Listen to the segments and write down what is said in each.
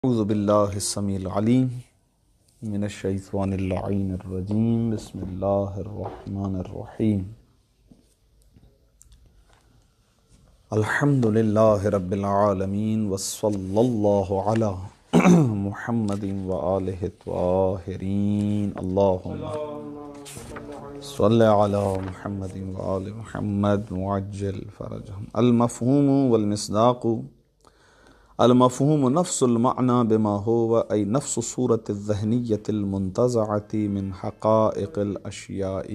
اعوذ باللہ السمیع العلیم من الشیطان اللعین الرجیم بسم اللہ الرحمن الرحیم الحمد للہ رب العالمین وصلی اللہ علی محمد وآلہ الطاہرین اللہم صلی علی محمد وآل محمد معجل فرجہم المفہوم والمصداق المفہوم نفس المعنى بما هو أي نفس الصورة الذهنية المنتزعة من حقائق الأشياء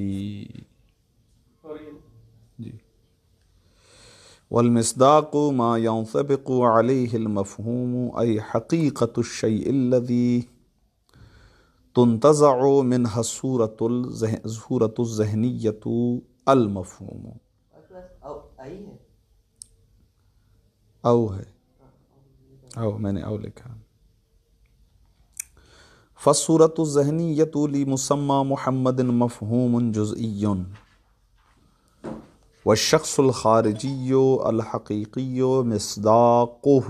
والمصداق ما ينطبق عليه المفهوم أي حقيقة الشيء الذي تنتزع منها الصورة الذهنية المفهوم أو ہے میں نے لکھا فالصورة الذهنية لمسمى محمد مفهوم جزئي والشخص الخارجي الحقيقي مصداقه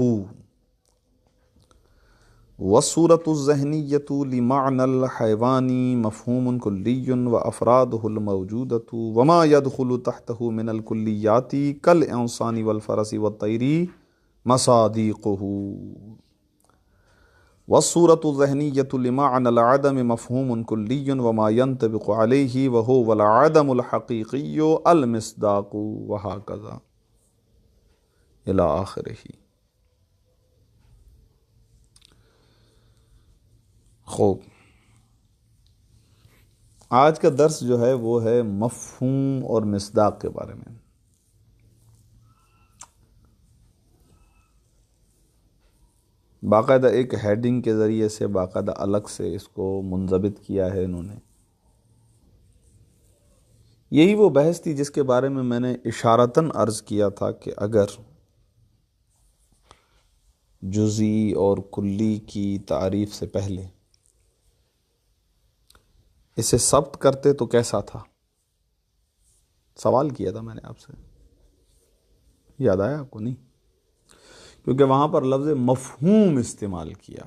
والصورة الذهنية لمعنى الحيوان مفهوم كلي وأفراده الموجودة وما يدخل تحته من الكليات كالإنسان والفرس والطير مصادیقه والصورة الذهنية لمعنى العدم مفهوم كلي وما ينطبق عليه وهو العدم الحقيقي المصداق وهكذا الى آخره۔ خوب، آج کا درس جو ہے وہ ہے مفہوم اور مصداق کے بارے میں۔ باقاعدہ ایک ہیڈنگ کے ذریعے سے باقاعدہ الگ سے اس کو منضبط کیا ہے انہوں نے۔ یہی وہ بحث تھی جس کے بارے میں نے اشارتاً عرض کیا تھا کہ اگر جزئی اور کلی کی تعریف سے پہلے اسے ثبت کرتے تو کیسا تھا؟ سوال کیا تھا میں نے آپ سے، یاد آیا آپ کو؟ نہیں، کیونکہ وہاں پر لفظ مفہوم استعمال کیا،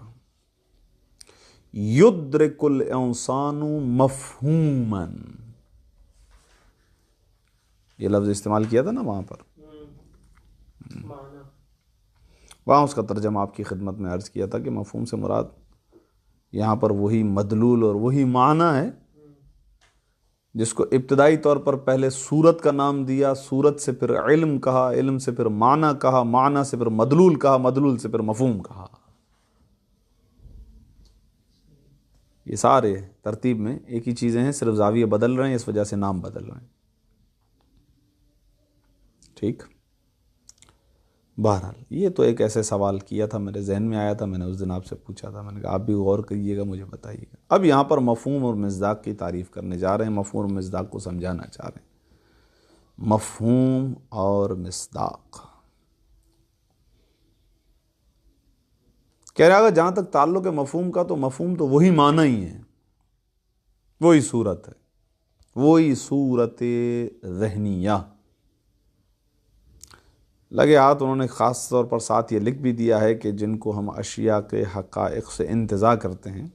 یدرک الانسان مفہوما، یہ لفظ استعمال کیا تھا نا وہاں پر۔ وہاں اس کا ترجمہ آپ کی خدمت میں عرض کیا تھا کہ مفہوم سے مراد یہاں پر وہی مدلول اور وہی معنی ہے جس کو ابتدائی طور پر پہلے صورت کا نام دیا، صورت سے پھر علم کہا، علم سے پھر معنی کہا، معنی سے پھر مدلول کہا، مدلول سے پھر مفہوم کہا۔ یہ سارے ترتیب میں ایک ہی چیزیں ہیں، صرف زاویے بدل رہے ہیں، اس وجہ سے نام بدل رہے ہیں۔ ٹھیک، بہرحال یہ تو ایک ایسے سوال کیا تھا، میرے ذہن میں آیا تھا، میں نے اس دن آپ سے پوچھا تھا، میں نے کہا آپ بھی غور کریے گا، مجھے بتائیے گا۔ اب یہاں پر مفہوم اور مصداق کی تعریف کرنے جا رہے ہیں، مفہوم اور مصداق کو سمجھانا چاہ رہے ہیں۔ مفہوم اور مصداق کہہ رہا ہے جہاں تک تعلق ہے مفہوم کا، تو مفہوم تو وہی معنی ہی ہے، وہی صورت ہے، وہی صورت ذہنیہ۔ لگے ہاتھ انہوں نے خاص طور پر ساتھ یہ لکھ بھی دیا ہے کہ جن کو ہم اشیاء کے حقائق سے انتزاع کرتے ہیں،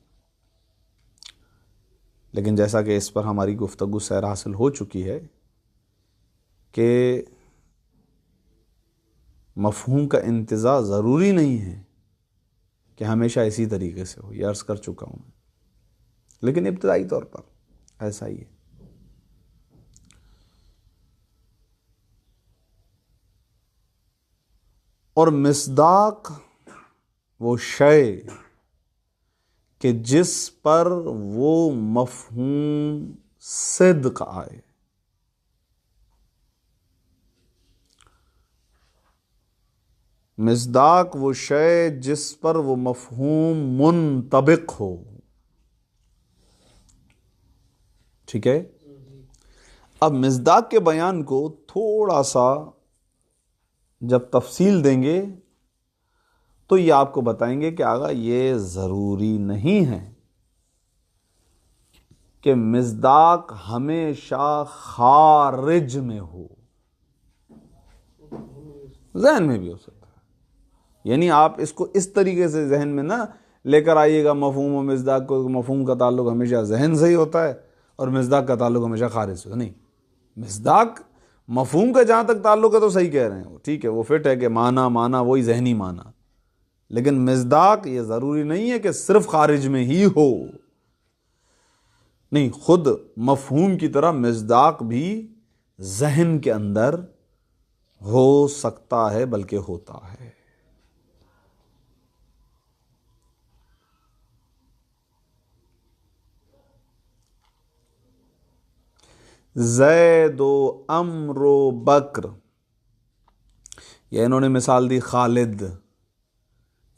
لیکن جیسا کہ اس پر ہماری گفتگو سیر حاصل ہو چکی ہے کہ مفہوم کا انتزاع ضروری نہیں ہے کہ ہمیشہ اسی طریقے سے ہو، یہ عرض کر چکا ہوں میں، لیکن ابتدائی طور پر ایسا ہی ہے۔ اور مصداق وہ شے کہ جس پر وہ مفہوم صدق آئے، مصداق وہ شے جس پر وہ مفہوم منطبق ہو۔ ٹھیک ہے، اب مصداق کے بیان کو تھوڑا سا جب تفصیل دیں گے تو یہ آپ کو بتائیں گے کہ آقا یہ ضروری نہیں ہے کہ مصداق ہمیشہ خارج میں ہو، ذہن میں بھی ہو سکتا ہے، یعنی آپ اس کو اس طریقے سے ذہن میں نہ لے کر آئیے گا مفہوم و مصداق کو، مفہوم کا تعلق ہمیشہ ذہن سے ہی ہوتا ہے اور مصداق کا تعلق ہمیشہ خارج سے. نہیں، مصداق مفہوم کا جہاں تک تعلق ہے تو صحیح کہہ رہے ہیں، ٹھیک ہے، وہ فٹ ہے کہ معنی وہی ذہنی معنی، لیکن مصداق یہ ضروری نہیں ہے کہ صرف خارج میں ہی ہو. نہیں، خود مفہوم کی طرح مصداق بھی ذہن کے اندر ہو سکتا ہے بلکہ ہوتا ہے. زید و عمر و بکر، یہ انہوں نے مثال دی خالد،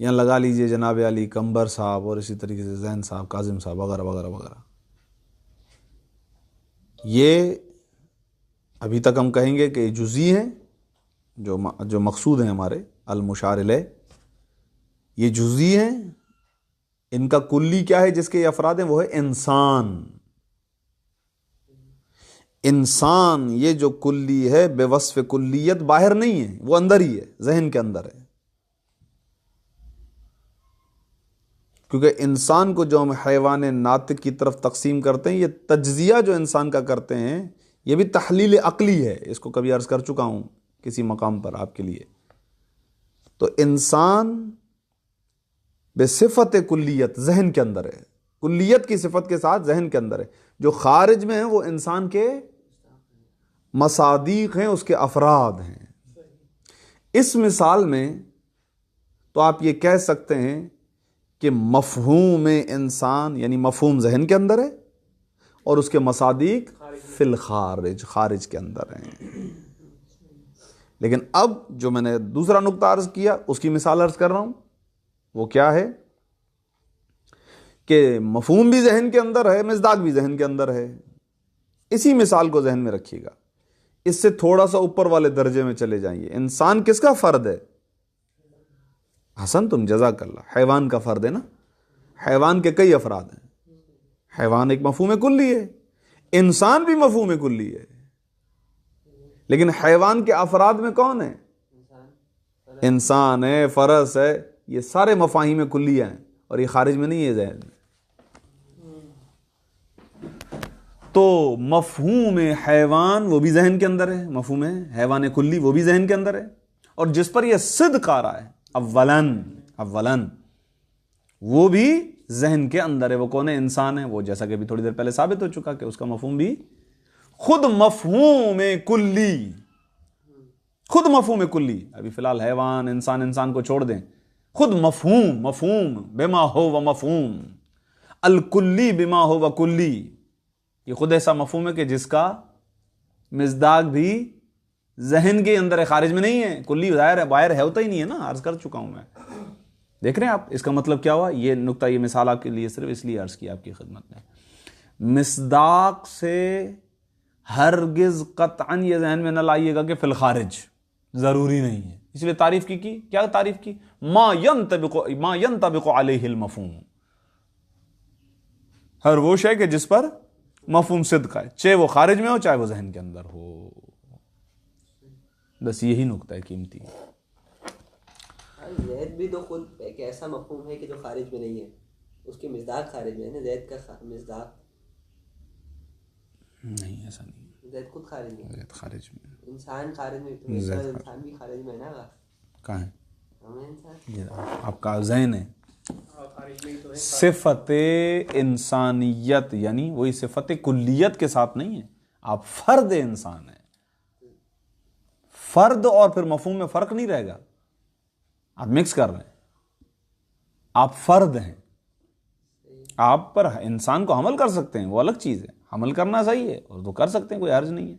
یا لگا لیجئے جناب علی کمبر صاحب، اور اسی طریقے سے زین صاحب، کاظم صاحب، وغیرہ وغیرہ وغیرہ. یہ ابھی تک ہم کہیں گے کہ یہ جزئی ہیں، جو مقصود ہیں ہمارے المشار الیہ، یہ جزئی ہیں. ان کا کلی کیا ہے جس کے یہ افراد ہیں؟ وہ ہے انسان. انسان یہ جو کلی ہے بے وصف کلیت باہر نہیں ہے، وہ اندر ہی ہے، ذہن کے اندر ہے. کیونکہ انسان کو جو ہم حیوان ناطق کی طرف تقسیم کرتے ہیں، یہ تجزیہ جو انسان کا کرتے ہیں یہ بھی تحلیل عقلی ہے. اس کو کبھی عرض کر چکا ہوں کسی مقام پر آپ کے لیے. تو انسان بے صفت کلیت ذہن کے اندر ہے، کلیت کی صفت کے ساتھ ذہن کے اندر ہے. جو خارج میں ہیں وہ انسان کے مصادیق ہیں، اس کے افراد ہیں. اس مثال میں تو آپ یہ کہہ سکتے ہیں کہ مفہوم انسان یعنی مفہوم ذہن کے اندر ہے اور اس کے مصادیق فی الخارج، خارج کے اندر ہیں. لیکن اب جو میں نے دوسرا نقطہ عرض کیا اس کی مثال عرض کر رہا ہوں، وہ کیا ہے کہ مفہوم بھی ذہن کے اندر ہے، مصداق بھی ذہن کے اندر ہے. اسی مثال کو ذہن میں رکھیے گا. اس سے تھوڑا سا اوپر والے درجے میں چلے جائیے. انسان کس کا فرد ہے؟ حسن تم جزاک اللہ، حیوان کا فرد ہے نا. حیوان کے کئی افراد ہیں. حیوان ایک مفہوم کلی ہے، انسان بھی مفہوم کلی ہے. لیکن حیوان کے افراد میں کون ہے؟ انسان ہے، فرس ہے، یہ سارے مفاہیم کلیہ ہیں اور یہ خارج میں نہیں ہے ذہن میں. تو مفہوم حیوان وہ بھی ذہن کے اندر ہے، مفہوم حیوان کلی وہ بھی ذہن کے اندر ہے. اور جس پر یہ صدق آ رہا ہے اولاً وہ بھی ذہن کے اندر ہے. وہ کون ہے؟ انسان ہے. وہ جیسا کہ ابھی تھوڑی دیر پہلے ثابت ہو چکا کہ اس کا مفہوم بھی خود مفہوم کلی، خود مفہوم کلی. ابھی فی الحال حیوان، انسان کو چھوڑ دیں. خود مفہوم بما ہو و مفہوم، الکلی بما ہو و کلی، یہ خود ایسا مفہوم ہے کہ جس کا مصداق بھی ذہن کے اندر ہے، خارج میں نہیں ہے. کلی ظاہر ہے، باہر ہے، ہوتا ہی نہیں ہے نا، عرض کر چکا ہوں میں. دیکھ رہے ہیں آپ اس کا مطلب کیا ہوا؟ یہ نقطہ، یہ مثال آپ کے لیے صرف اس لیے عرض کیا آپ کی خدمت میں. مصداق سے ہرگز قطعاً یہ ذہن میں نہ لائیے گا کہ فی الخارج، ضروری نہیں ہے. اس لیے تعریف کی کیا تعریف کی؟ ما ینطبق علیہ المفہوم، ہر وہ شے کہ جس پر مفہوم صدق ہے، چاہے وہ خارج میں ہو چاہے وہ ذہن کے اندر ہو. بس یہی نقطہ ہے قیمتی. زید بھی تو خود ایک ایسا مفہوم ہے کہ جو خارج میں نہیں ہے، اس کے مصداق خارج میں ہے نا. زید کا مصداق نہیں، ایسا نہیں. زید خود خارج میں، زید خارج میں، انسان خارج میں، انسان بھی خارج میں ہے نا. کہاں ہے؟ ہم انسان، آپ کا ذہن ہے. صفت انسانیت یعنی وہی صفت کلیت کے ساتھ نہیں ہے. آپ فرد انسان ہے. فرد اور پھر مفہوم میں فرق نہیں رہے گا. آپ مکس کر رہے ہیں. آپ فرد ہیں، آپ پر انسان کو حمل کر سکتے ہیں، وہ الگ چیز ہے. حمل کرنا صحیح ہے اور تو کر سکتے ہیں، کوئی حرج نہیں ہے.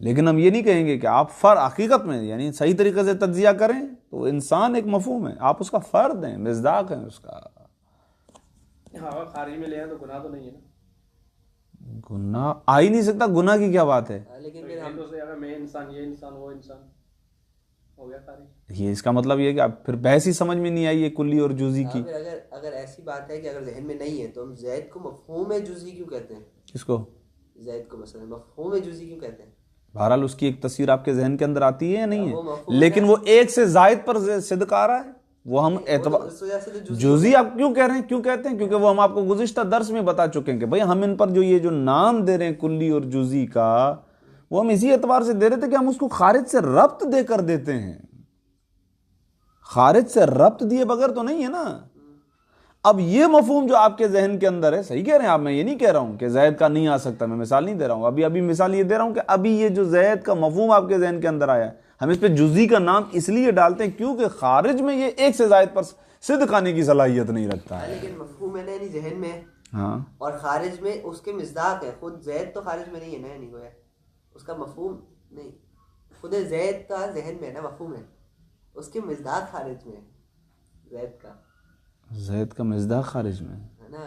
لیکن ہم یہ نہیں کہیں گے کہ آپ حقیقت میں یعنی صحیح طریقے سے تجزیہ کریں تو انسان ایک مفہوم ہے، آپ اس کا فرد ہیں، مصداق ہیں اس کا. خارج میں لے تو گناہ تو نہیں ہے نا. گناہ آ ہی نہیں سکتا. گناہ کی کیا بات ہے؟ لیکن پھر ہم میں انسان، یہ انسان، وہ انسان ہو گیا خارج. یہ اس کا مطلب یہ کہ آپ پھر بحث ہی سمجھ میں نہیں آئی ہے کلی اور جزئی کی. اگر ایسی بات ہے کہ اگر ذہن میں نہیں ہے تو ہم زید کو مفہوم جزئی کیوں کہتے ہیں؟ اس کو زید کو مثلا مفہوم جزئی کیوں کہتے ہیں؟ بہرحال اس کی ایک تصویر آپ کے ذہن کے اندر آتی ہے یا نہیں وہ ہے، مفہوم لیکن وہ ایک سے زائد پر صدق آ رہا ہے، وہ ہم اعتبار اس وجہ سے تو جزئی آپ کیوں کہہ رہے ہیں، کیوں کہتے ہیں؟ کیونکہ وہ ہم آپ کو گزشتہ درس میں بتا چکے ہیں کہ بھئی ہم ان پر جو یہ جو نام دے رہے ہیں کلی اور جزئی کا، وہ ہم اسی اعتبار سے دے رہے تھے کہ ہم اس کو خارج سے ربط دے کر دیتے ہیں، خارج سے ربط دیے بغیر تو نہیں ہے نا۔ اب یہ مفہوم جو آپ کے ذہن کے اندر ہے، صحیح کہہ رہے ہیں آپ، میں یہ نہیں کہہ رہا ہوں کہ زید کا نہیں آ سکتا، میں مثال نہیں دے رہا ہوں، ابھی مثال یہ دے رہا ہوں کہ ابھی یہ جو زید کا مفہوم آپ کے ذہن کے اندر آیا ہے، ہم اس پہ جزئی کا نام اس لیے ڈالتے ہیں کیونکہ خارج میں یہ ایک سے زائد پر صدق آنے کی صلاحیت نہیں رکھتا ہے۔ لیکن مفہوم ہے نا، یعنی ذہن میں ہے، ہاں، اور خارج میں اس کے مصداق ہے، خود زید تو خارج میں نہیں ہے نا، یعنی گویا اس کا مفہوم نہیں، خود زید کا ذہن میں ہے نا، مفہوم ہے، اس کے مصداق خارج میں ہے، زید کا مصداق خارج میں ہے نا،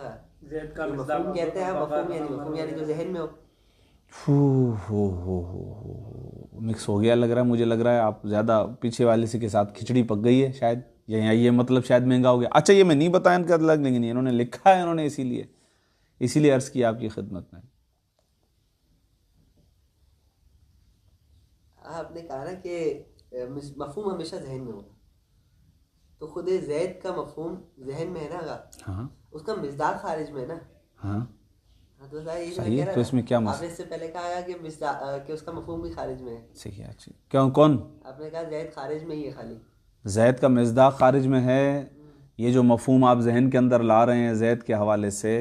زید کا مفہوم کہتے ہیں، مفہوم یعنی جو ذہن میں ہو۔ مکس ہو گیا لگ رہا ہے، مجھے لگ رہا ہے آپ زیادہ پیچھے والے سے کے ساتھ کھچڑی پک گئی ہے شاید، یہ مطلب شاید مہنگا ہو گیا۔ اچھا یہ میں نہیں بتایا ان کا لگ، لیکن انہوں نے لکھا ہے، انہوں نے اسی لیے عرض کیا آپ کی خدمت میں۔ آپ نے کہا نا کہ مفہوم ہمیشہ ذہن میں ہوگا، تو خود زید کا مفہوم ذہن میں ہے نا، ہاں اس کا مصداق خارج میں ہے نا۔ ہاں تو یہ صحیح ہے، تو اس میں کیا آپ نے اس سے پہلے کہا کہ اس کا مفہوم بھی خارج میں ہے، صحیح ہے، کیوں کون؟ آپ نے کہا زید خارج میں ہی ہے خالی، زید کا مصداق خارج میں ہے، یہ جو مفہوم آپ ذہن کے اندر لا رہے ہیں زید کے حوالے سے۔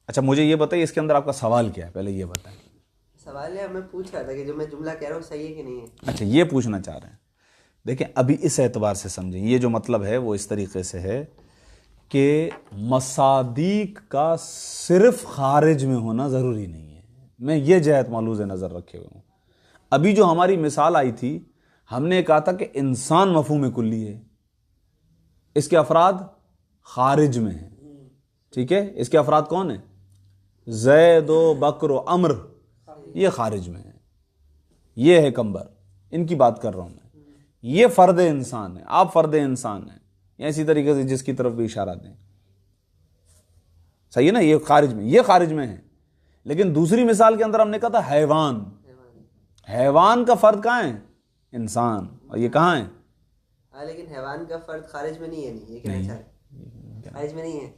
اچھا مجھے یہ بتائیے اس کے اندر آپ کا سوال کیا ہے، پہلے یہ بتائیں۔ سوال ہے، میں پوچھ رہا تھا کہ جو میں جملہ کہہ رہا ہوں صحیح ہے کہ نہیں ہے۔ اچھا یہ پوچھنا چاہ رہے ہیں، دیکھیں ابھی اس اعتبار سے سمجھیں، یہ جو مطلب ہے وہ اس طریقے سے ہے کہ مصادیق کا صرف خارج میں ہونا ضروری نہیں ہے، میں یہ جہت ملحوظ نظر رکھے ہوئے ہوں۔ ابھی جو ہماری مثال آئی تھی، ہم نے کہا تھا کہ انسان مفہوم کلی ہے، اس کے افراد خارج میں ہیں، ٹھیک ہے، اس کے افراد کون ہیں؟ زید و بکر و عمر، یہ خارج میں ہیں، یہ ہے کمبر، ان کی بات کر رہا ہوں میں، یہ فرد انسان ہے، آپ فرد انسان ہیں، یا اسی طریقے سے جس کی طرف بھی اشارہ دیں، صحیح ہے نا، یہ خارج میں ہے۔ لیکن دوسری مثال کے اندر ہم نے کہا تھا حیوان، حیوان کا فرد کہاں ہے؟ انسان، اور یہ کہاں ہے؟ لیکن حیوان کا فرد خارج میں نہیں ہے، نہیں، یہ کہنا چاہ رہے خارج میں نہیں ہے،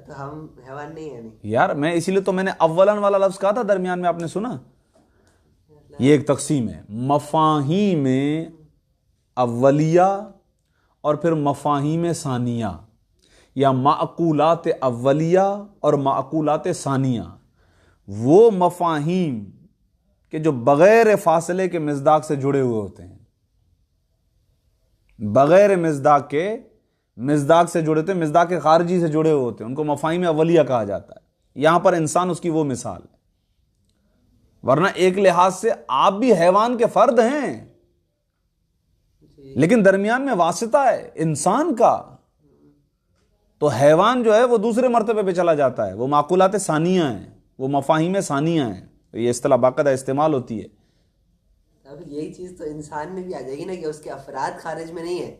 تو ہم حیوان نہیں ہے، نہیں یار، میں اسی لیے تو میں نے اولن والا لفظ کہا تھا درمیان میں، آپ نے سنا؟ یہ ایک تقسیم ہے، مفاہیم اولیہ اور پھر مفاہیم ثانیہ، یا معقولات اولیہ اور معقولات ثانیہ، وہ مفاہیم کہ جو بغیر فاصلے کے مصداق سے جڑے ہوئے ہوتے ہیں، بغیر مصداق سے جڑے ہوتے ہیں، مصداق خارجی سے جڑے ہوئے ہوتے ہیں، ان کو مفاہیم اولیہ کہا جاتا ہے۔ یہاں پر انسان اس کی وہ مثال ہے، ورنہ ایک لحاظ سے آپ بھی حیوان کے فرد ہیں، لیکن درمیان میں واسطہ ہے انسان کا، تو حیوان جو ہے وہ دوسرے مرتبے پہ چلا جاتا ہے، وہ معقولات ثانیہ ہیں، وہ مفاہیم ثانیہ ہیں، یہ اصطلاح باقاعدہ استعمال ہوتی ہے۔ اب یہی چیز تو انسان میں بھی آ جائے گی نا کہ اس کے افراد خارج میں نہیں ہے،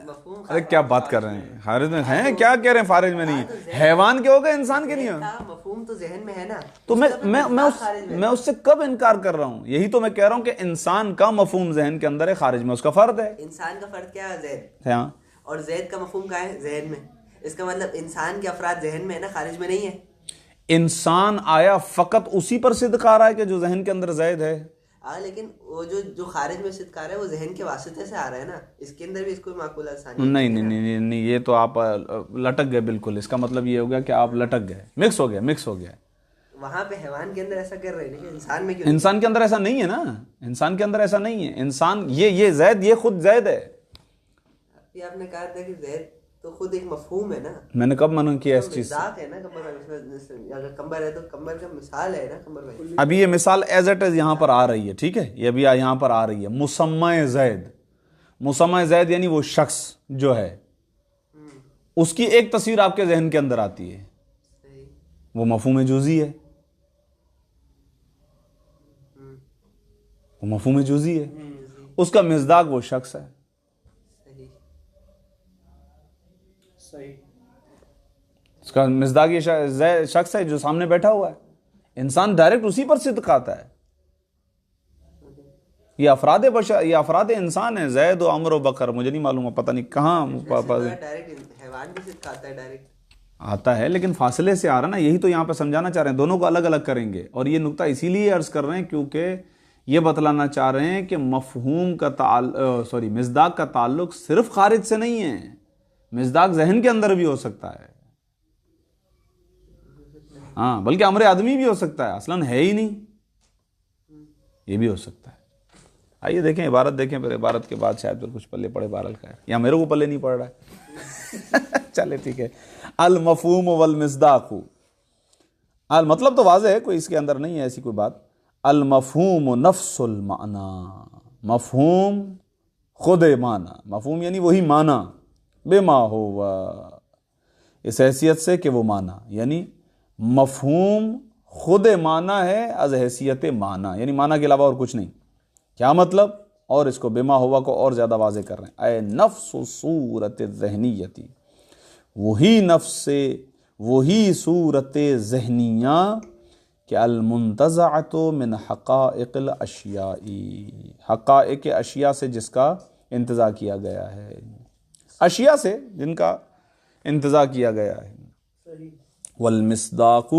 مفہوم ارے کیا بات کر رہے ہیں، خارج میں ہیں؟ کیا کہہ رہے ہیں خارج میں نہیں ہے؟ حیوان کے ہوگا، انسان کے نہیں ہوگا، مفہوم تو ذہن میں ہے نا، تو میں اس سے کب انکار کر رہا ہوں؟ یہی تو میں کہہ رہا ہوں کہ انسان کا مفہوم ذہن کے اندر ہے، خارج میں اس کا فرد ہے۔ انسان کا فرد کیا ہے؟ زید، ہاں، اور زید کا مفہوم کیا ہے؟ ذہن میں، اس کا مطلب انسان کے افراد ذہن میں ہے نا، خارج میں نہیں ہے۔ انسان آیا فقط اسی پر صدق آ رہا ہے کہ جو ذہن کے اندر زید ہے، لیکن وہ جو خارج میں صدق آ رہا ہے وہ ذہن کے واسطے سے آ رہا ہے نا، اس کے اندر بھی اس کو معقولات ثانیہ نہیں، یہ تو آپ لٹک گئے بالکل، اس کا مطلب یہ ہو گیا کہ آپ لٹک گئے، مکس ہو گیا۔ وہاں پہ حیوان کے اندر ایسا کر رہے ہیں، انسان میں کیوں؟ انسان کے اندر ایسا نہیں ہے نا، انسان کے اندر ایسا نہیں ہے، انسان یہ زید، یہ خود زید ہے۔ آپ نے کہا تھا کہ زید تو خود ایک مفہوم ہے نا، میں نے کب منع کیا اس چیز سے؟ مصداق ہے نا کمبر، اگر کمبر ہے تو کمبر کا مثال ہے نا کمبر بھائی۔ ابھی یہ مثال ایز اٹ از یہاں پر آ رہی ہے، ٹھیک ہے، یہ ابھی یہاں پر آ رہی ہے، مسمى زید یعنی وہ شخص جو ہے، اس کی ایک تصویر آپ کے ذہن کے اندر آتی ہے، وہ مفہوم جزئی ہے، وہ مفہوم جزئی ہے، اس کا مصداق وہ شخص ہے۔ صحیح، اس کا مصداق یہ شخص ہے جو سامنے بیٹھا ہوا ہے، انسان ڈائریکٹ اسی پر صدق آتا ہے، یہ افراد بشر، یہ افراد انسان ہیں، زید و عمر و بکر، مجھے نہیں معلوم، پتہ نہیں کہاں ڈائریکٹ حیوان بھی صرف کھاتا ہے ڈائریکٹ آتا ہے، لیکن فاصلے سے آ رہا نا، یہی تو یہاں پہ سمجھانا چاہ رہے ہیں، دونوں کو الگ الگ کریں گے، اور یہ نقطہ اسی لیے عرض کر رہے ہیں کیونکہ یہ بتلانا چاہ رہے ہیں کہ مفہوم کا مصداق کا تعلق صرف خارج سے نہیں ہے، مصداق ذہن کے اندر بھی ہو سکتا ہے، ہاں بلکہ امر آدمی بھی ہو سکتا ہے، اصلاً ہے ہی نہیں، یہ بھی ہو سکتا ہے۔ آئیے دیکھیں عبارت، دیکھیں پھر عبارت کے بعد شاید پھر کچھ پلے پڑے، بہرحال خیر، یا میرے کو پلے نہیں پڑ رہا ہے چلے ٹھیک ہے۔ المفہوم والمصداق، مطلب تو واضح ہے، کوئی اس کے اندر نہیں ہے ایسی کوئی بات۔ المفہوم نفس المعنی، مفہوم خود معنی، مفہوم یعنی وہی معنی، بما ہوا، اس حیثیت سے کہ وہ معنی، یعنی مفہوم خود معنی ہے از حیثیت معنی، یعنی معنی کے علاوہ اور کچھ نہیں۔ کیا مطلب؟ اور اس کو بما ہوا کو اور زیادہ واضح کر رہے ہیں، اے نفس صورت ذہنیتی، وہی نفس سے وہی صورت ذہنیہ کہ المنتزعۃ من حقائق الاشیاء، حقائق اشیاء سے جس کا انتزاع کیا گیا ہے، اشیاء سے جن کا انتزاع کیا گیا ہے۔ والمصداق،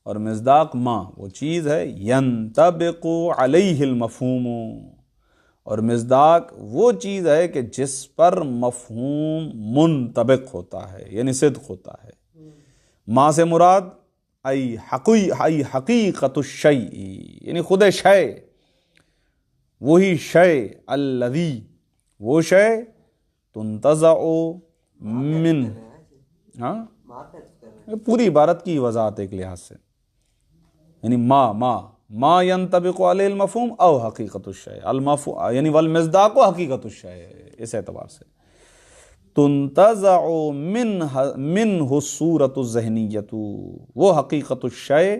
اور مصداق ما وہ چیز ہے ینطبق علیہ المفہوم، اور مصداق وہ چیز ہے کہ جس پر مفہوم منطبق ہوتا ہے، یعنی صدق ہوتا ہے۔ ما سے مراد ای حقیقت الشیء، یعنی خود شے، وہی شے، الذی وہ شے، تنتزع من، ہاں پوری عبارت کی وضاحت ایک لحاظ سے، یعنی ما ینطبق علیہ المفہوم او حقیقت الشیء، یعنی والمصداق حقیقت الشیء، اس اعتبار سے تنتزع منہ الصورت الذہنیۃ، وہ حقیقت الشیء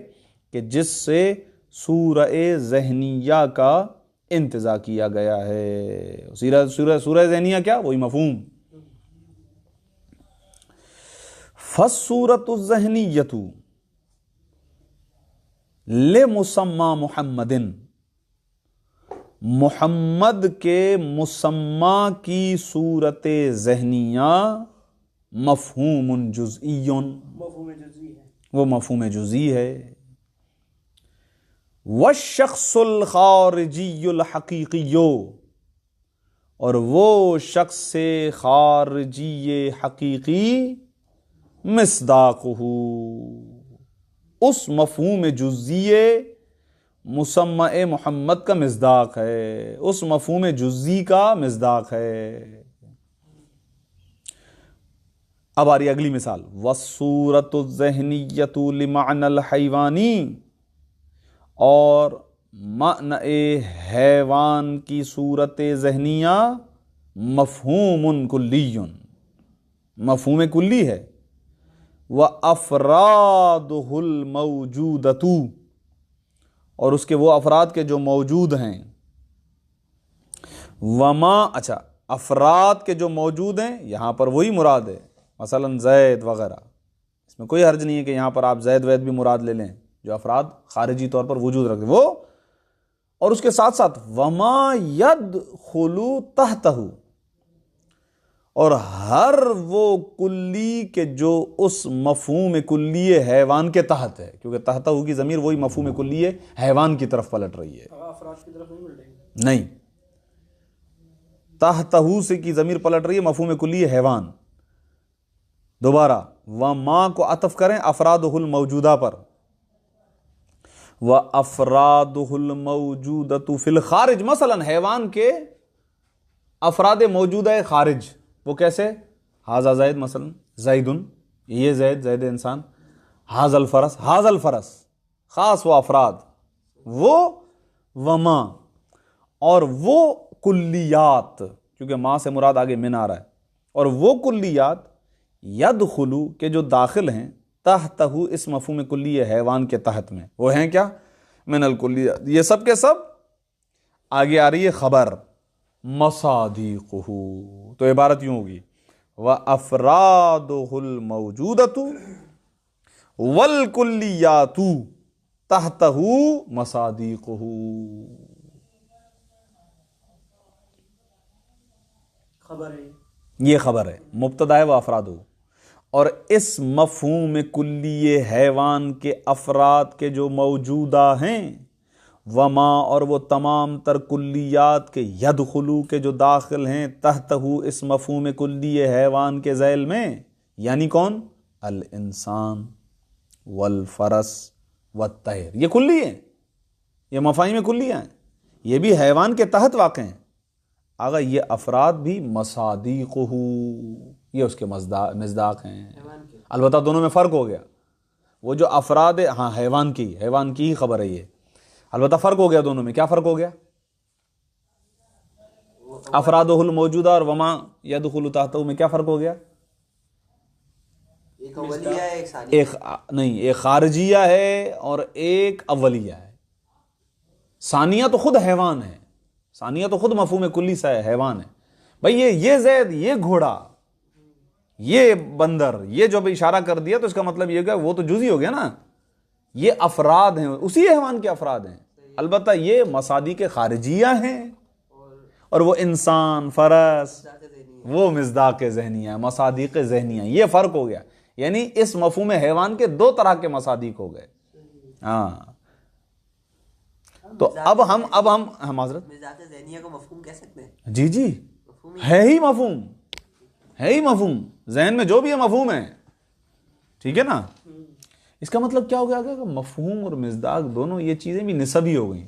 کہ جس سے سورہ ذہنیہ کا انتزاع کیا گیا ہے۔ سورہ ذہنیہ کیا؟ وہی مفہوم۔ فالصورت الذہنیۃ لمسمى محمد، محمد کے مسمى کی صورت ذہنیہ مفہوم جزئی، مفہوم جزئی ہے، وہ مفہوم جزئی ہے۔ والشخص الخارجی الحقیقی، اور وہ شخص خارجی حقیقی مصداقہ، اس مفہوم جزئی مسمى محمد کا مصداق ہے، اس مفہوم جزئی کا مصداق ہے۔ اب آ رہی اگلی مثال، والصورت الذہنیۃ لمعنى الحیوانی، اور معنی حیوان کی صورت ذہنیہ مفہوم کلی، مفہوم کلی ہے۔ وَأَفْرَادُهُ الْمَوْجُودَةُ، اور اس کے وہ افراد کے جو موجود ہیں۔ اچھا افراد کے جو موجود ہیں یہاں پر وہی مراد ہے، مثلا زید وغیرہ، اس میں کوئی حرج نہیں ہے کہ یہاں پر آپ زید وید بھی مراد لے لیں، جو افراد خارجی طور پر وجود رکھتے وہ، اور اس کے ساتھ ساتھ وما يدخل تحتہ، اور ہر وہ کلی کے جو اس مفہوم کلی حیوان کے تحت ہے، کیونکہ تحتہ کی ضمیر وہی مفہوم کلی حیوان کی طرف پلٹ رہی ہے، افراد کی طرف نہیں مل رہی، نہیں، تحتہ سے کی ضمیر پلٹ رہی ہے مفہوم کلی حیوان۔ دوبارہ وما کو عطف کریں افرادہ الموجودہ پر، وَأَفْرَادُهُ الْمَوْجُودَةُ فِي الْخَارِجِ، مثلا حیوان کے افراد موجودہ خارج، وہ کیسے؟ ھذا زید، مثلا زیدن، یہ زید، زید انسان، ھذا الفرس، ھذا الفرس، خاص وہ افراد، وہ وما، اور وہ کلیات، کیونکہ ماں سے مراد آگے من آ رہا ہے، اور وہ کلیات یدخلو کے جو داخل ہیں تحتہ اس مفہوم کلی حیوان کے تحت میں، وہ ہیں کیا؟ من الکلیات، یہ سب کے سب آگے آ رہی ہے خبر مصادیقہ، تو عبارت یوں ہوگی وَأَفْرَادُهُ الْمَوْجُودَةُ وَالْكُلِّيَّاتُ تَحْتَهُ مَصَادِيقُهُ۔ خبر ہے یہ خبر ہے، مبتدا ہے و افراد ہو، اور اس مفہوم کلی حیوان کے افراد کے جو موجودہ ہیں، وما اور وہ تمام تر کلیات کے یدخلو کے جو داخل ہیں تحتہ اس مفہوم کلی حیوان کے ذیل میں، یعنی کون؟ الانسان والفرس والطیر، یہ کلی ہیں، یہ مفاہیم کلیہ ہیں، یہ بھی حیوان کے تحت واقع ہیں۔ آگا یہ افراد بھی مصادیقہ، یہ اس کے مصداق ہیں، البتہ دونوں میں فرق ہو گیا، وہ جو افراد ہاں حیوان کی ہی خبر ہے یہ، البتہ فرق ہو گیا دونوں میں۔ کیا فرق ہو گیا؟ افرادہ الموجودہ اور وما یدخل تحتہ میں کیا فرق ہو گیا؟ ایک اولیہ ہے ایک ثانیہ، ایک خارجیہ ہے اور ایک اولیہ ہے۔ ثانیہ تو خود حیوان ہے، ثانیہ تو خود مفہوم کلی سا ہے، حیوان ہے۔ بھئی یہ زید، یہ گھوڑا، یہ بندر، یہ جو بھی اشارہ کر دیا تو اس کا مطلب یہ کہ وہ تو جزئی ہو گیا نا، یہ افراد ہیں، اسی حیوان کے افراد ہیں، البتہ یہ مصادیق خارجیہ ہیں، اور وہ انسان، فرس، وہ مصداق ذہنیہ ہے، مصادیق ذہنیہ، یہ فرق ہو گیا۔ یعنی اس مفہوم حیوان کے دو طرح کے مصادیق ہو گئے۔ ہاں تو اب ہم معذرت مزاج ذہنیہ کو مفہوم کہہ سکتے ہیں؟ جی ہے ہی مفہوم ذہن میں جو بھی ہے مفہوم ہے، ٹھیک ہے نا۔ اس کا مطلب کیا ہو گیا کہ مفہوم اور مصداق دونوں یہ چیزیں بھی نسبی ہو گئیں۔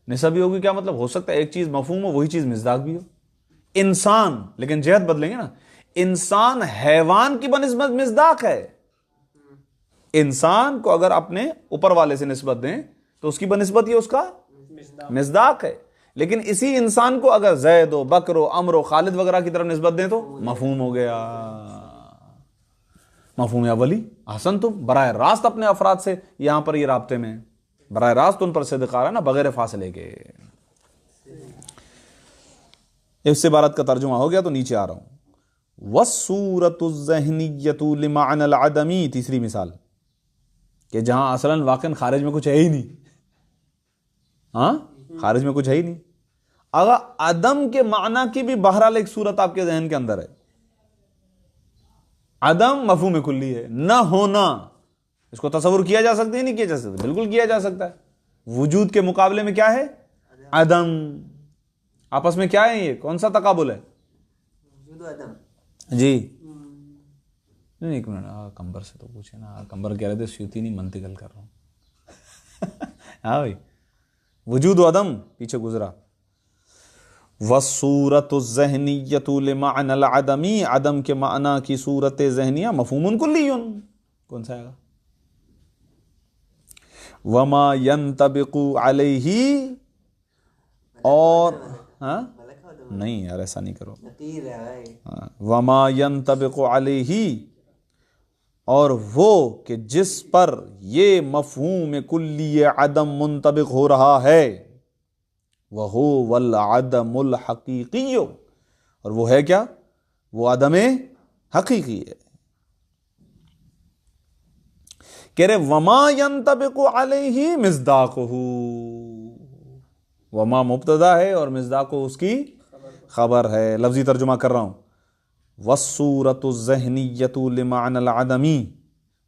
نسبی ہوگی کیا مطلب؟ ہو سکتا ہے ایک چیز مفہوم ہو، وہی چیز مصداق بھی ہو۔ انسان، لیکن جہت بدلیں گے نا، انسان حیوان کی بنسبت مصداق ہے۔ انسان کو اگر اپنے اوپر والے سے نسبت دیں تو اس کی بنسبت یہ اس کا مصداق ہے، لیکن اسی انسان کو اگر زید و بکر و عمر و خالد وغیرہ کی طرف نسبت دیں تو مفہوم ہو گیا، مفہوم اولی۔ احسن، تم براہ راست اپنے افراد سے یہاں پر یہ رابطے میں براہ راست ان پر صدق آ رہا ہے نا، بغیر فاصلے کے۔ اس عبارت کا ترجمہ ہو گیا تو نیچے آ رہا ہوں۔ وَالصُّورَةُ الذَّهْنِيَّةُ لِمَعْنَى الْعَدَمِ، تیسری مثال کہ جہاں اصلاً واقعاً خارج میں کچھ ہے ہی نہیں، ہاں خارج میں کچھ ہے ہی نہیں۔ اگر عدم کے معنی کی بھی بہرحال ایک صورت آپ کے ذہن کے اندر ہے، عدم مفہوم کلی ہے، نہ ہونا، اس کو تصور کیا جا سکتا ہے نہیں کیا جا سکتا؟ بالکل کیا جا سکتا ہے۔ وجود کے مقابلے میں کیا ہے؟ عدم۔ آپس میں کیا ہے؟ یہ کون سا تقابل ہے؟ وجود و عدم۔ جی نہیں، ایک منٹ، کمبر سے تو پوچھے نا، کمبر کہہ رہے تھے سیوتی نہیں، منطقل کر رہا ہوں۔ ہاں بھائی، وجود و عدم پیچھے گزرا۔ وَالصُّورَةُ الذَّهْنِيَّةُ لِمَعْنَى الْعَدَمِ، عدم کے معنی کی صورت ذہنیہ مفہوم کلی، کون سا آئے گا؟ وَمَا يَنْطَبِقُ عَلَيْهِ، اور ہاں نہیں یار ایسا نہیں کرو، وَمَا يَنْطَبِقُ عَلَيْهِ، اور وہ کہ جس پر یہ مفہوم کلی عدم منطبق ہو رہا ہے، وَهُوَ الْعَدَمُ الْحَقِيقِيُّ، اور وہ ہے کیا؟ وہ عدم حقیقی ہے۔ کہہ رہے وَمَا يَنْطَبِقُ عَلَيْهِ مِصْدَاقُهُ، وما مبتدا ہے اور مصداق اس کی خبر ہے۔ لفظی ترجمہ کر رہا ہوں۔ وَالصُّورَةُ الذَّهْنِيَّةُ لِمَعْنَى الْعَدَمِ،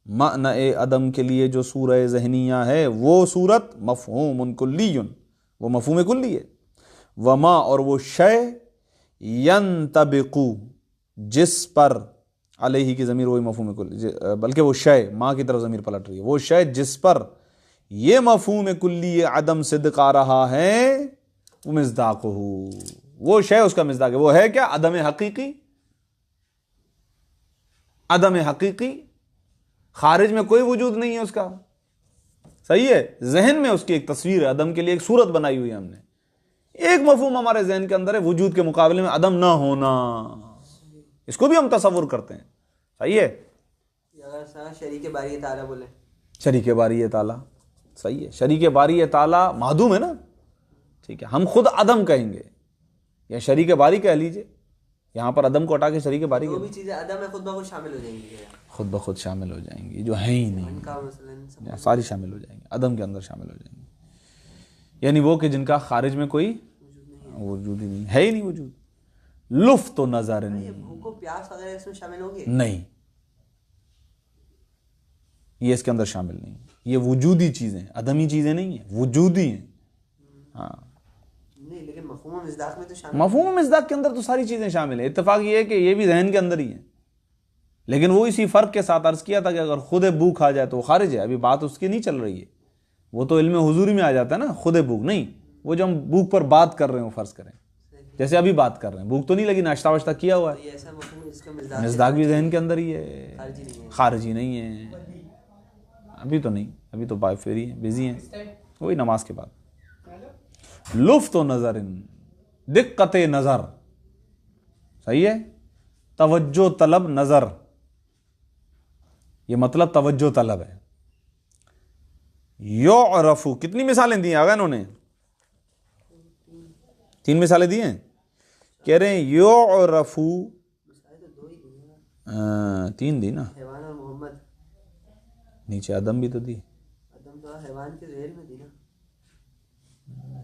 معنی عدم کے لیے جو سورہ ذہنیہ ہے وہ صورت مفہوم کلی، وہ مفہوم کلی ہے۔ وما، اور وہ شے، ینطبق، جس پر، علیہ کی ضمیر وہی مفہوم کلی، بلکہ وہ شے، ماں کی طرف ضمیر پلٹ رہی ہے، وہ شے جس پر یہ مفہوم کلی عدم صدق آ رہا ہے، وہ مصداق ہو، وہ شے اس کا مصداق ہے۔ وہ ہے کیا؟ عدم حقیقی۔ عدم حقیقی، خارج میں کوئی وجود نہیں ہے اس کا، صحیح ہے، ذہن میں اس کی ایک تصویر ہے، عدم کے لیے ایک صورت بنائی ہوئی ہے ہم نے، ایک مفہوم ہمارے ذہن کے اندر ہے، وجود کے مقابلے میں عدم نہ ہونا، اس کو بھی ہم تصور کرتے ہیں، صحیح ہے۔ اگر شریک باری تعالیٰ بولے، شریک باری تعالیٰ، صحیح ہے، شریک باری تعالیٰ معدوم ہے نا، ٹھیک ہے، ہم خود عدم کہیں گے یا شریک باری کہہ لیجئے، یہاں پر عدم کو ہٹا کے شریک باری جو بھی چیزیں عدم ہے خود بخود شامل ہو جائیں گی، خود بخود شامل ہو جائیں گی، جو ہیں ہی نہیں ساری شامل ہو جائیں گی، عدم کے اندر شامل ہو جائیں گی، یعنی وہ کہ جن کا خارج میں کوئی وجود ہی نہیں ہے، ہی نہیں وجود۔ لفت و نظر یہ بھوک و پیاس وغیرہ اس میں شامل ہوں گے؟ نہیں، یہ اس کے اندر شامل نہیں، یہ وجودی چیزیں، عدمی چیزیں نہیں ہیں، وجودی ہیں. ہاں نہیں، لیکن مفہوم و مصداق میں تو شامل مفہوم و مصداق کے اندر تو ساری چیزیں شامل ہیں. اتفاق یہ ہے کہ یہ بھی ذہن کے اندر ہی ہے، لیکن وہ اسی فرق کے ساتھ عرض کیا تھا کہ اگر خود بھوک آ جائے تو وہ خارج ہے. ابھی بات اس کی نہیں چل رہی ہے، وہ تو علم حضوری میں آ جاتا ہے نا. خود بھوک نہیں، وہ جو ہم بھوک پر بات کر رہے ہوں فرض کریں، جیسے ابھی بات کر رہے ہیں، بھوک تو نہیں لگی، ناشتہ واشتہ کیا ہوا ہے، یہ ایسا مفہوم ہے جس کا مصداق مصداق بھی ذہن کے اندر ہی ہے، خارجی نہیں ہے. خارجی نہیں ہے. ابھی تو نہیں، ابھی تو بائی فیری ہیں، بزی ہیں، وہی نماز کے بعد. لفت و نظر، دقت نظر، صحیح ہے، توجہ طلب نظر، یہ مطلب توجہ طلب ہے. یعرف، کتنی مثالیں دی آگا انہوں نے؟ 3 مثالیں دی ہیں. کہہ رہے ہیں یعرف، مثالیں تو 2 ہی دی ہیں. 3 دی نا، حیوان اور محمد. نیچے آدم بھی تو دی، آدم تو حیوان کے ذیل میں دی نا.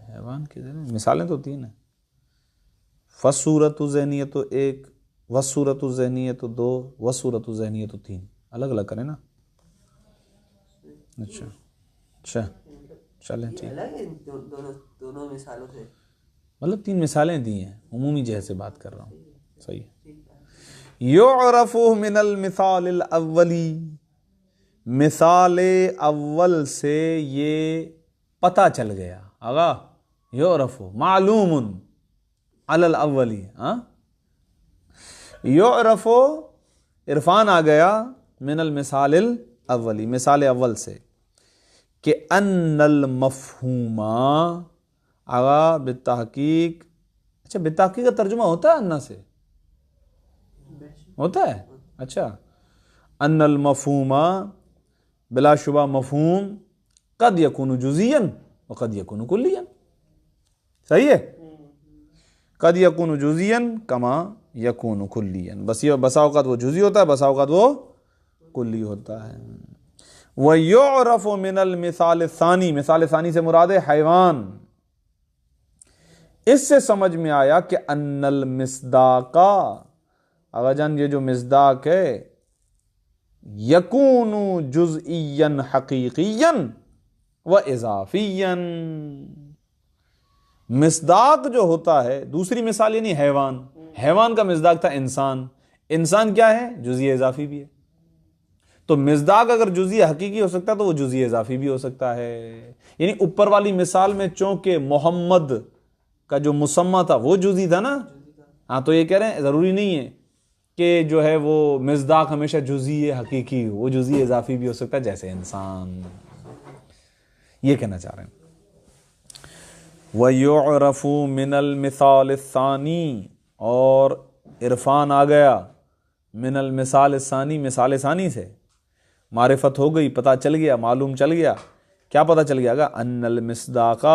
حیوان کے ذریعے مثالیں تو 3 ہیں. فصورت ذہنیت 1، وصورت ذہنیت 2، وصورت ذہنیت 3. الگ الگ کریں نا. اچھا اچھا چلیں یہ ٹھیک، الگ ہے دونوں مثالوں سے. مطلب 3 مثالیں دی ہیں، عمومی جہت سے بات کر رہا ہوں. صحیح ہے. یعرف من المثال الاولی، مثال اول سے یہ پتہ چل گیا. آگا یعرف معلوم علی الاولی، یعرف عرفان آ گیا من المثال الاولی، مثال اول سے، کہ ان المفہوم، آگا بالتحقیق. اچھا بالتحقیق کا ترجمہ ہوتا ہے انا سے؟ ہوتا ہے. اچھا، ان المفہوم، بلا شبہ مفہوم، قد یکون جزیاً وقد یکون کلیاً. صحیح ہے، قد یکون جزیاً کما یکون کلیاً. بس یہ بسا اوقات وہ جزی ہوتا ہے، بسا اوقات وہ کلی ہوتا ہے. وَيُعْرَفُ مِنَ الْمِثَالِ الثَّانِي، مثال ثانی سے مراد ہے حیوان. اس سے سمجھ میں آیا کہ ان المصداق، آغا جان یہ جو مصداق ہے، یکون جزئیاً حقیقیاً و اضافیاً. مصداق جو ہوتا ہے، دوسری مثال یعنی حیوان، حیوان کا مصداق تھا انسان، انسان کیا ہے؟ جزئی اضافی بھی ہے. تو مصداق اگر جزئی حقیقی ہو سکتا ہے تو وہ جزئی اضافی بھی ہو سکتا ہے. یعنی اوپر والی مثال میں چونکہ محمد کا جو مسمى تھا وہ جزئی تھا نا، ہاں، تو یہ کہہ رہے ہیں ضروری نہیں ہے کہ جو ہے وہ مصداق ہمیشہ جزئی حقیقی ہو، وہ جزئی اضافی بھی ہو سکتا ہے جیسے انسان. یہ کہنا چاہ رہے ہیں. وَيُعْرَفُ مِنَ الْمِثَالِ الثَّانِي، اور عرفان آ گیا من المثال الثانی، مثال ثانی سے. معرفت ہو گئی، پتہ چل گیا، معلوم چل گیا. کیا پتہ چل گیا؟ گا ان المصداق،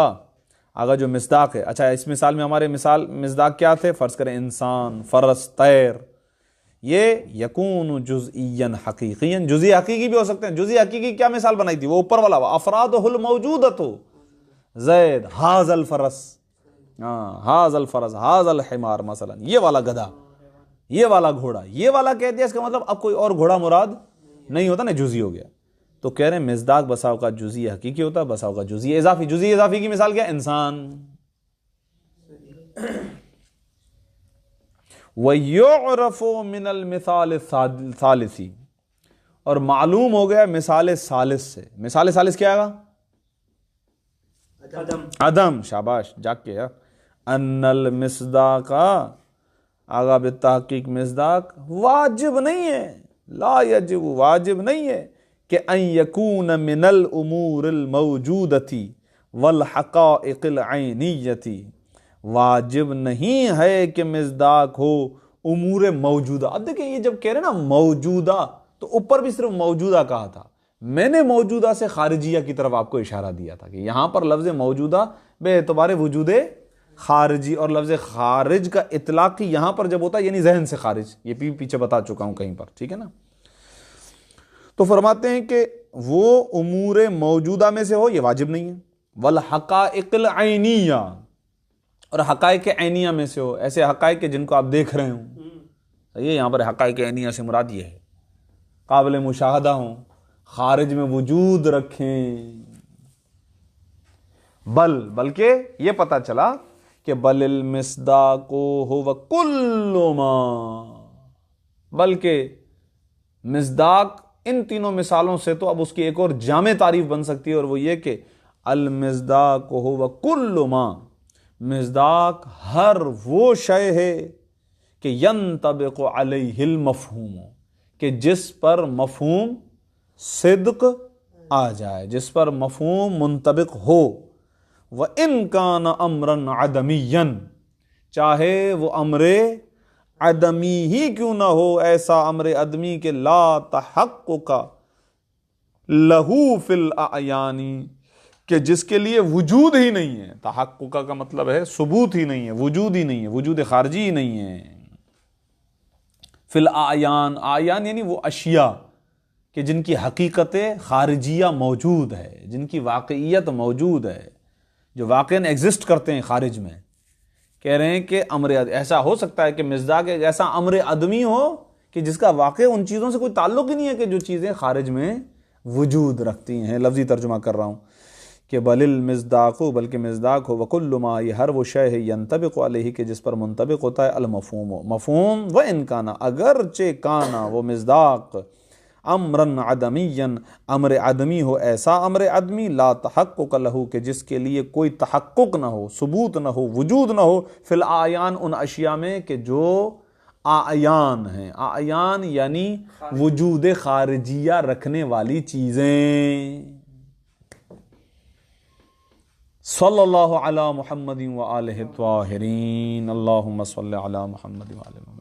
آگا جو مصداق ہے. اچھا، اس مثال میں ہمارے مصداق کیا تھے؟ فرض کریں انسان، فرس، طیر. یہ یکون جزئیاً حقیقیاً، جزئی حقیقی بھی ہو سکتے ہیں. جزئی حقیقی کیا مثال بنائی تھی؟ وہ اوپر والا، افرادہ الموجودۃ زید ھذا الفرس، ھذا الفرس، ھذا الحمار، مثلا یہ والا گدھا، یہ والا گھوڑا، یہ والا کہہ دیا. اس کا مطلب اب کوئی اور گھوڑا مراد نہیں ہوتا نا، جزئی ہو گیا. تو کہہ رہے ہیں مصداق بسا اوقات جزئی حقیقی ہوتا ہے، بسا اوقات جزئی اضافی. جزئی اضافی کی مثال کیا؟ انسان. وَيُعْرَفُ مِنَ الْمِثَالِ الثَّالِثِ، اور معلوم ہو گیا مثال ثالث سے. مثال ثالث کیا آگا؟ عدم. شاباش، جاگ کے یار. ان المصداق، آگا بالتحقیق مصداق واجب نہیں ہے، لا یجب، واجب نہیں ہے کہ ان یکون من الامور الموجودۃ والحقائق العینیۃ. واجب نہیں ہے کہ مصداق ہو امور موجودہ. اب دیکھیں یہ جب کہہ رہے ہیں نا موجودہ، تو اوپر بھی صرف موجودہ کہا تھا. میں نے موجودہ سے خارجیہ کی طرف آپ کو اشارہ دیا تھا کہ یہاں پر لفظ موجودہ بے اعتبار وجود خارجی، اور لفظ خارج کا اطلاقی یہاں پر جب ہوتا ہے یعنی ذہن سے خارج. یہ بھی پیچھے بتا چکا ہوں کہیں پر، ٹھیک ہے نا. تو فرماتے ہیں کہ وہ امور موجودہ میں سے ہو، یہ واجب نہیں ہے. والحقائق العینیہ، اور حقائق عینیہ میں سے ہو، ایسے حقائق کے جن کو آپ دیکھ رہے ہوں. صحیح ہے، یہاں پر حقائق عینیہ سے مراد یہ ہے قابل مشاہدہ ہوں، خارج میں وجود رکھیں. بلکہ یہ پتہ چلا کہ بل المصداق هو کل ما، بلکہ مصداق ان تینوں مثالوں سے تو اب اس کی ایک اور جامع تعریف بن سکتی ہے، اور وہ یہ کہ المصداق هو کل ما، مصداق ہر وہ شے ہے کہ ینطبق علیہ المفہوم، کہ جس پر مفہوم صدق آ جائے، جس پر مفہوم منطبق ہو. وَإِن كَانَ أَمْرًا عَدَمِيًّا، چاہے وہ امر عدمی ہی کیوں نہ ہو، ایسا امر عدمی کہ لا تحقق لہو فی الاعیان، کہ جس کے لیے وجود ہی نہیں ہے. تحقق کا مطلب ہے ثبوت ہی نہیں ہے، وجود ہی نہیں ہے، وجود خارجی ہی نہیں ہے. فی الاعیان، اعیان یعنی وہ اشیاء کہ جن کی حقیقت خارجیہ موجود ہے، جن کی واقعیت موجود ہے، جو واقعاً ایگزسٹ کرتے ہیں خارج میں. کہہ رہے ہیں کہ امر ایسا ہو سکتا ہے کہ مصداق ایک ایسا امر عدمی ہو کہ جس کا واقع ان چیزوں سے کوئی تعلق ہی نہیں ہے، کہ جو چیزیں خارج میں وجود رکھتی ہیں. لفظی ترجمہ کر رہا ہوں کہ بل المصداق، بلکہ مصداق ہو وکل ما، یہ ہر وہ شے ہے ینطبق علیہ کہ جس پر منطبق ہوتا ہے المفہوم، مفہوم. وان کان، اگرچہ کانا وہ مصداق امرن عدمیا، امر عدمی ہو، ایسا امر عدمی لا تحقق لہو کہ جس کے لیے کوئی تحقق نہ ہو، ثبوت نہ ہو، وجود نہ ہو، فی الاعیان ان اشیاء میں کہ جو اعیان ہیں. اعیان یعنی وجود خارجیہ رکھنے والی چیزیں. صلی اللہ علی محمد وآلہ الطاہرین. اللہم صلی علی محمد وآلہ محمد.